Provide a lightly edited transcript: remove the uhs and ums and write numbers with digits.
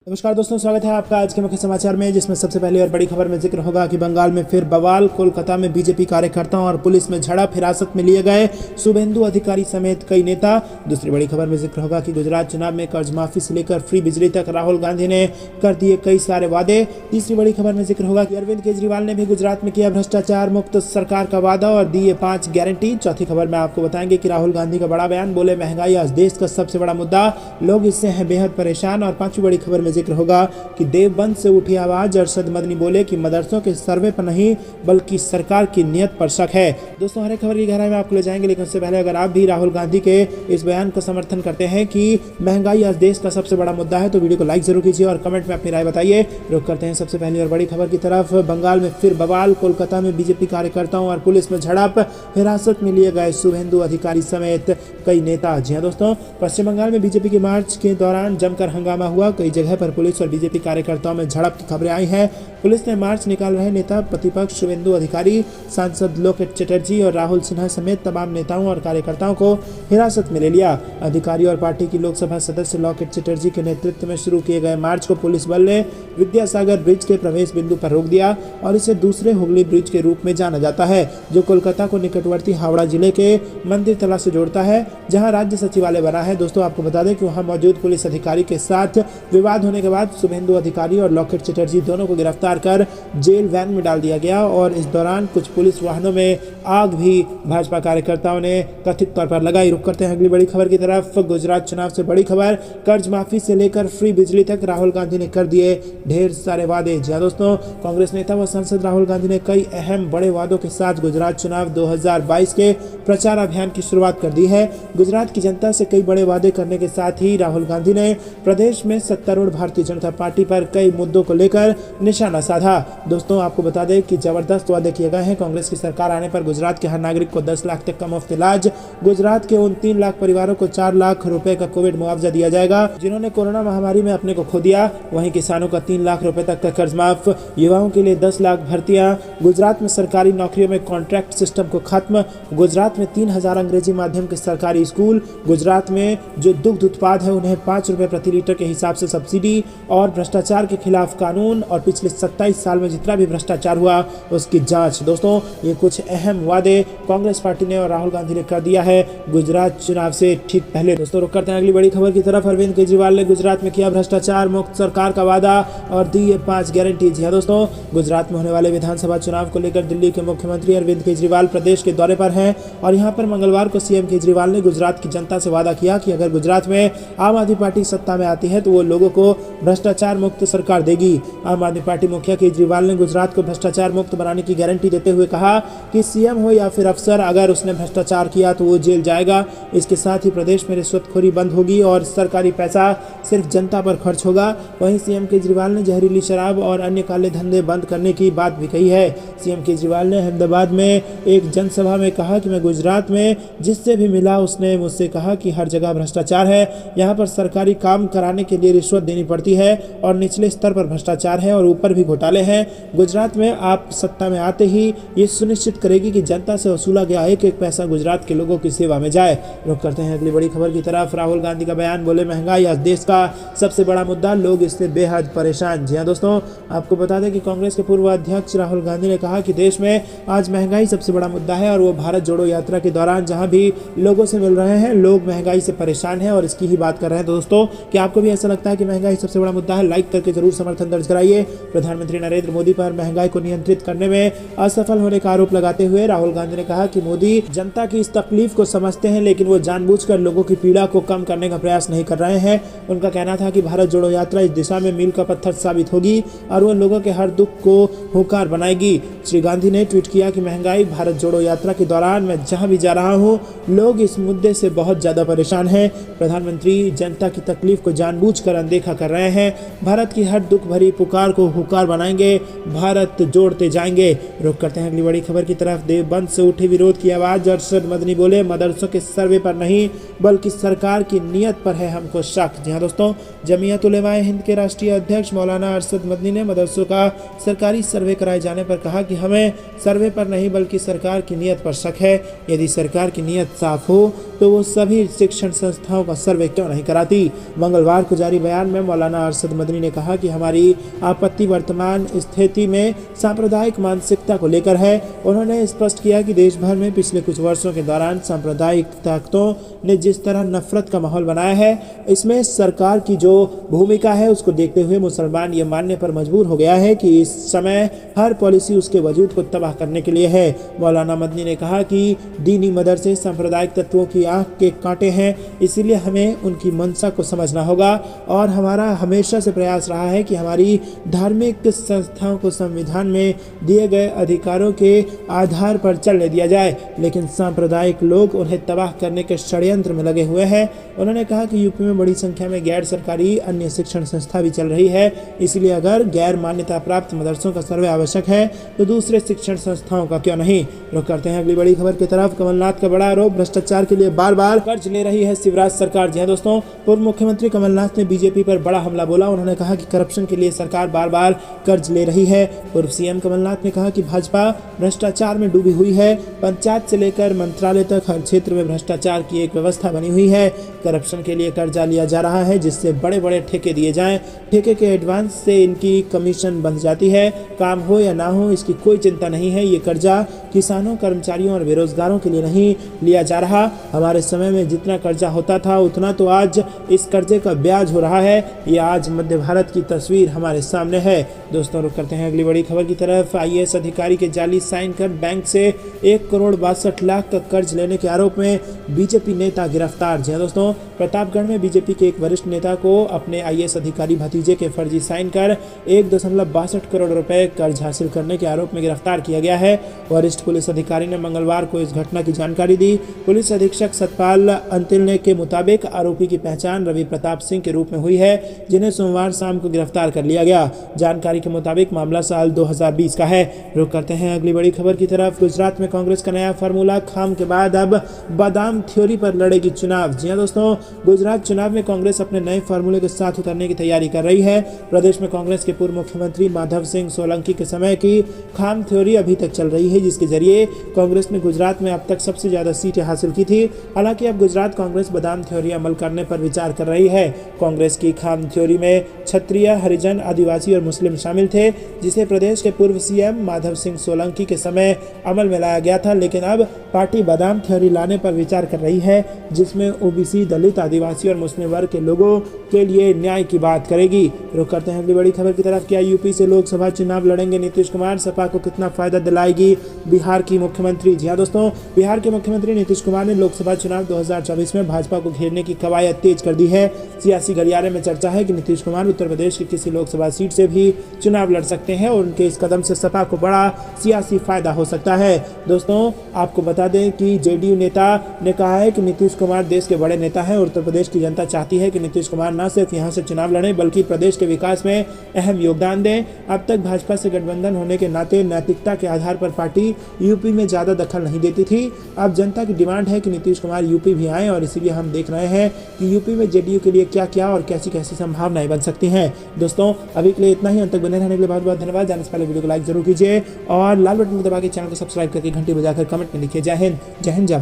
नमस्कार दोस्तों, स्वागत है आपका आज के मुख्य समाचार में, जिसमें सबसे पहले और बड़ी खबर में जिक्र होगा कि बंगाल में फिर बवाल। कोलकाता में बीजेपी कार्यकर्ताओं और पुलिस में झड़प, हिरासत में लिए गए शुभेंदु अधिकारी समेत कई नेता। दूसरी बड़ी खबर में जिक्र होगा कि गुजरात चुनाव में कर्ज माफी से लेकर फ्री बिजली तक राहुल गांधी ने कर दिए कई सारे वादे। तीसरी बड़ी खबर में जिक्र होगा कि अरविंद केजरीवाल ने भी गुजरात में किया भ्रष्टाचार मुक्त सरकार का वादा और दिए 5 गारंटी। चौथी खबर में आपको बताएंगे कि राहुल गांधी का बड़ा बयान, बोले महंगाई आज देश का सबसे बड़ा मुद्दा, लोग इससे हैं बेहद परेशान। और पांचवी बड़ी खबर में जिक्र होगा कि देवबंद से उठी आवाज, अरशद मदनी बोले कि मदरसों के सर्वे पर नहीं बल्कि सरकार की नियत पर शक है। दोस्तों, हर एक खबर की गहराई में आपको ले जाएंगे, लेकिन उससे पहले अगर आप भी राहुल गांधी के इस बयान को समर्थन करते हैं कि महंगाई आज देश का सबसे बड़ा मुद्दा है, तो वीडियो को लाइक जरूर कीजिए और कमेंट में अपनी राय बताइए। रुक करते हैं सबसे पहली और बड़ी खबर की तरफ। बंगाल में फिर बवाल, कोलकाता में बीजेपी कार्यकर्ताओं और पुलिस में झड़प, हिरासत में लिए गए शुभेंदु अधिकारी समेत कई नेता। जी हां दोस्तों, पश्चिम बंगाल में बीजेपी के मार्च के दौरान जमकर हंगामा हुआ। कई जगह पर पुलिस और बीजेपी कार्यकर्ताओं में झड़प की खबरें आई हैं। पुलिस ने मार्च निकाल रहे नेता प्रतिपक्ष शुभेंदु अधिकारी, सांसद लोकेट चटर्जी और राहुल सिन्हा समेत तमाम नेताओं और कार्यकर्ताओं को हिरासत में ले लिया। अधिकारी और पार्टी की लोकसभा सदस्य लोकेट चटर्जी के नेतृत्व में शुरू किए गए मार्च को पुलिस बल ने विद्यासागर ब्रिज के प्रवेश बिंदु पर रोक दिया और इसे दूसरे हुगली ब्रिज के रूप में जाना जाता है, जो कोलकाता को निकटवर्ती हावड़ा जिले के मंदिर तला से जोड़ता है, जहां राज्य सचिवालय बना है। दोस्तों, आपको बता दें कि वहां मौजूद पुलिस अधिकारी के साथ विवाद होने के बाद शुभेंदु अधिकारी और लोकेट चटर्जी दोनों को गिरफ्तार कर जेल वैन में डाल दिया गया और इस दौरान कुछ पुलिस वाहनों में आग भी भाजपा कार्यकर्ताओं ने कथित तौर पर लगाई। रुक करते हैं अगली बड़ी खबर की तरफ। गुजरात चुनाव से बड़ी खबर, कर्ज माफी से लेकर फ्री बिजली तक राहुल गांधी ने कर दिए ढेर सारे वादे। जी दोस्तों, कांग्रेस नेता व सांसद राहुल गांधी ने कई अहम बड़े वादों के साथ गुजरात चुनाव 2022 के प्रचार अभियान की शुरुआत कर दी है। गुजरात की जनता से कई बड़े वादे करने के साथ ही राहुल गांधी ने प्रदेश में सत्तारूढ़ भारतीय जनता पार्टी पर कई मुद्दों को लेकर निशाना साधा। दोस्तों, आपको बता दें कि जबरदस्त वादे किए गए हैं। कांग्रेस की सरकार आने पर गुजरात के हर नागरिक को 10 लाख तक का मुफ्त इलाज, गुजरात के उन 3 लाख परिवारों को 4 लाख रुपए का कोविड मुआवजा दिया जाएगा जिन्होंने कोरोना महामारी में अपने को खो दिया। वहीं किसानों का 3 लाख रुपए तक का कर्ज माफ, युवाओं के लिए 10 लाख भर्तियां, गुजरात में सरकारी नौकरियों में कॉन्ट्रैक्ट सिस्टम को खत्म, गुजरात में 3000 अंग्रेजी माध्यम के सरकारी स्कूल, गुजरात में जो दुग्ध उत्पाद है उन्हें 5 रुपए प्रति लीटर के हिसाब से सब्सिडी और भ्रष्टाचार के खिलाफ कानून और पिछले 27 साल में जितना भी भ्रष्टाचार हुआ उसकी जांच। दोस्तों, ये कुछ अहम वादे कांग्रेस पार्टी ने और राहुल गांधी ने कर दिया है गुजरात चुनाव से ठीक पहले। दोस्तों, रुक करते हैं अगली बड़ी खबर की तरफ। अरविंद केजरीवाल ने गुजरात में किया भ्रष्टाचार मुक्त सरकार का वादा और दी 5 गारंटी। जी दोस्तों, गुजरात में होने वाले विधानसभा चुनाव को लेकर दिल्ली के मुख्यमंत्री अरविंद केजरीवाल प्रदेश के दौरे पर हैं और यहाँ पर मंगलवार को सीएम केजरीवाल ने गुजरात की जनता से वादा किया कि अगर गुजरात में आम आदमी पार्टी सत्ता में आती है तो वो लोगों को भ्रष्टाचार मुक्त सरकार देगी। आम आदमी पार्टी मुखिया केजरीवाल ने गुजरात को भ्रष्टाचार मुक्त बनाने की गारंटी देते हुए कहा कि सीएम हो या फिर अफसर, अगर उसने भ्रष्टाचार किया तो वो जेल जाएगा। इसके साथ ही प्रदेश में रिश्वतखोरी बंद होगी और सरकारी पैसा सिर्फ जनता पर खर्च होगा। वहीं सीएम केजरीवाल ने जहरीली शराब और अन्य काले धंधे बंद करने की बात भी कही है। सीएम केजरीवाल ने अहमदाबाद में एक जनसभा में कहा कि मैं गुजरात में जिससे भी मिला उसने मुझसे कहा कि हर जगह भ्रष्टाचार है, यहाँ पर सरकारी काम कराने के लिए रिश्वत देनी पड़ती है और निचले स्तर पर भ्रष्टाचार है और ऊपर भी घोटाले हैं। गुजरात में आप सत्ता में आते ही ये सुनिश्चित करेगी कि जनता से वसूला गया एक एक पैसा गुजरात के लोगों की सेवा में जाए। रुक करते हैं अगली बड़ी खबर की तरफ। राहुल गांधी का बयान, बोले महंगाई आज देश का सबसे बड़ा मुद्दा, लोग इससे बेहद परेशान। जी हाँ दोस्तों, आपको बता दें कि कांग्रेस के पूर्व अध्यक्ष राहुल गांधी ने कहा कि देश में आज महंगाई सबसे बड़ा मुद्दा है और वो भारत जोड़ो यात्रा के दौरान जहां भी लोगों से मिल रहे हैं, लोग महंगाई से परेशान हैं और इसकी ही बात कर रहे हैं। दोस्तों, क्या आपको भी ऐसा लगता है कि महंगाई सबसे बड़ा मुद्दा है? लाइक करके जरूर समर्थन दर्ज कराइए। प्रधानमंत्री नरेंद्र मोदी पर महंगाई को नियंत्रित करने में असफल होने का आरोप लगाते हुए राहुल गांधी ने कहा कि मोदी जनता की इस तकलीफ को समझते हैं, लेकिन वो जानबूझकर लोगों की पीड़ा को कम करने का प्रयास नहीं कर रहे हैं। उनका कहना था कि भारत जोड़ो यात्रा इस दिशा में मील का पत्थर साबित होगी और वो लोगों के हर दुख को हुंकार बनाएगी। श्री गांधी ने ट्वीट किया कि महंगाई भारत जोड़ो यात्रा के दौरान मैं जहां भी जा रहा हूं, लोग इस मुद्दे से बहुत ज्यादा परेशान हैं। प्रधानमंत्री जनता की तकलीफ को जानबूझकर अनदेखा कर रहे हैं। भारत की हर दुख भरी पुकार को हुंकार बनाएंगे, भारत जोड़ते जाएंगे। रुक करते हैं अगली बड़ी खबर की तरफ। देवबंद से उठी विरोध की आवाज, अरशद मदनी बोले मदरसों के सर्वे पर नहीं बल्कि सरकार की नियत पर है हमको शक। जी हाँ दोस्तों, जमीयत उलेमाए हिंद के राष्ट्रीय अध्यक्ष मौलाना अरशद मदनी ने मदरसों का सरकारी सर्वे कराए जाने पर कहा कि हमें सर्वे पर नहीं बल्कि सरकार की नियत पर शक है। यदि सरकार की नियत साफ हो तो वो सभी शिक्षण संस्थाओं का सर्वे क्यों नहीं कराती। मंगलवार को जारी बयान में मौलाना अरशद मदनी ने कहा कि हमारी आपत्ति वर्तमान स्थिति में सांप्रदायिक मानसिकता को लेकर है। उन्होंने स्पष्ट किया कि देश भर में पिछले कुछ वर्षों के दौरान सांप्रदायिक ताकतों ने जिस तरह नफरत का माहौल बनाया है, इसमें सरकार की जो भूमिका है उसको देखते हुए मुसलमान ये मानने पर मजबूर हो गया है कि इस समय हर पॉलिसी उसके वजूद को तबाह करने के लिए है। मौलाना मदनी ने कहा कि दीनी मदरसे सांप्रदायिक तत्वों की आंख के कांटे हैं, इसीलिए हमें उनकी मंशा को समझना होगा और हमारा हमेशा से प्रयास रहा है कि हमारी धार्मिक संस्थाओं को संविधान में दिए गए अधिकारों के आधार पर चलने दिया जाए, लेकिन सांप्रदायिक लोग उन्हें तबाह करने के षड्यंत्र में लगे हुए हैं। उन्होंने कहा कि यूपी में बड़ी संख्या में गैर सरकारी अन्य शिक्षण संस्था भी चल रही है, इसलिए अगर गैर मान्यता प्राप्त मदरसों का सर्वे आवश्यक है तो दूसरे शिक्षण संस्थाओं का क्यों नहीं। रुक करते हैं अगली बड़ी खबर की तरफ। कमलनाथ का बड़ा आरोप, भ्रष्टाचार के लिए बार बार कर्ज ले रही है शिवराज सरकार। जी हां दोस्तों, पूर्व मुख्यमंत्री कमलनाथ ने बीजेपी पर बड़ा हमला बोला। उन्होंने कहा कि करप्शन के लिए सरकार बार बार कर्ज ले रही है। पूर्व सीएम कमलनाथ ने कहा कि भाजपा भ्रष्टाचार में डूबी हुई है। पंचायत से लेकर मंत्रालय तक हर क्षेत्र में भ्रष्टाचार की एक व्यवस्था बनी हुई है। करप्शन के लिए कर्जा लिया जा रहा है, जिससे बड़े बड़े ठेके दिए जाएं। ठेके के एडवांस से इनकी कमीशन बन जाती है। काम हो या ना हो इसकी कोई चिंता नहीं है। ये कर्जा किसानों, कर्मचारियों और बेरोजगारों के लिए नहीं लिया जा रहा। हमारे समय में जितना कर्जा होता था उतना तो आज इस कर्जे का ब्याज हो रहा है। ये आज मध्य भारत की तस्वीर हमारे सामने है। दोस्तों, रुक करते हैं अगली बड़ी खबर की तरफ। आईएएस अधिकारी के जाली साइन कर बैंक से 1,62,00,000 का कर्ज लेने के आरोप में बीजेपी नेता गिरफ्तार। जी दोस्तों, प्रतापगढ़ में बीजेपी के एक वरिष्ठ नेता को अपने आईएएस अधिकारी भतीजे के फर्जी साइन कर 1.62 करोड़ रुपए कर्ज हासिल करने के आरोप में गिरफ्तार किया गया है। वरिष्ठ पुलिस अधिकारी ने मंगलवार को इस घटना की जानकारी दी। पुलिस अधीक्षक सतपाल अंतिल ने के मुताबिक आरोपी की पहचान रवि प्रताप सिंह के रूप में हुई है, जिन्हें सोमवार शाम को गिरफ्तार कर लिया गया। जानकारी के मुताबिक मामला साल 2020 का है। रुक करते हैं अगली बड़ी खबर की तरफ। गुजरात में कांग्रेस का नया फार्मूला, खाम के बाद अब बादाम थ्योरी पर लड़ेगी चुनाव। जी हां दोस्तों, गुजरात चुनाव में कांग्रेस अपने नए फार्मूले के साथ उतरने की तैयारी कर रही है। प्रदेश में कांग्रेस के पूर्व मुख्यमंत्री माधव सिंह सोलंकी के समय की खाम थ्योरी अभी तक चल रही है, जिसके जरिए कांग्रेस ने गुजरात में अब तक सबसे ज्यादा सीटें हासिल की थी। हालांकि अब गुजरात कांग्रेस बादाम थ्योरी अमल करने पर विचार कर रही है। कांग्रेस की खाम थ्योरी में क्षत्रिय, हरिजन, आदिवासी और मुस्लिम शामिल थे, जिसे प्रदेश के पूर्व सीएम माधव सिंह सोलंकी के समय अमल में लाया गया था। लेकिन अब पार्टी बादाम थ्योरी लाने पर विचार कर रही है, जिसमें ओबीसी, दलित, आदिवासी और मुस्लिम वर्ग के लोगों के लिए न्याय की बात करेगी। रुक करते हैं अगली बड़ी खबर की तरफ। क्या यूपी से लोकसभा चुनाव लड़ेंगे नीतीश कुमार? सपा को कितना फायदा दिलाएगी बिहार की मुख्यमंत्री? जी हां दोस्तों, बिहार के मुख्यमंत्री नीतीश कुमार ने लोकसभा चुनाव 2024 में भाजपा को घेरने की कवायद तेज कर दी है। सियासी गलियारे में चर्चा है कि नीतीश कुमार उत्तर प्रदेश की किसी लोकसभा सीट से भी चुनाव लड़ सकते हैं और उनके इस कदम से सपा को बड़ा सियासी फायदा हो सकता है। दोस्तों, आपको बता दें कि जेडीयू नेता ने कहा है कि नीतीश कुमार देश के बड़े नेता हैं और उत्तर प्रदेश की जनता चाहती है कि नीतीश कुमार न सिर्फ यहां से चुनाव लड़ें बल्कि प्रदेश के विकास में अहम योगदान दें। अब तक भाजपा से गठबंधन होने के नाते नैतिकता के आधार पर पार्टी यूपी में ज्यादा दखल नहीं देती थी। अब जनता की डिमांड है कि नीतीश कुमार यूपी भी आए और इसीलिए हम देख रहे हैं कि यूपी में जेडीयू के लिए क्या क्या और कैसी कैसी संभावनाएं बन सकती हैं। दोस्तों, अभी के लिए इतना ही। अंत तक बने रहने के लिए बहुत बहुत धन्यवाद। जाने से पहले वीडियो को लाइक जरूर कीजिए और लाल बटन को दबा के चैनल को सब्सक्राइब करके घंटी बजाकर कमेंट में लिखिए। जय हिंद, जय हिंद, जय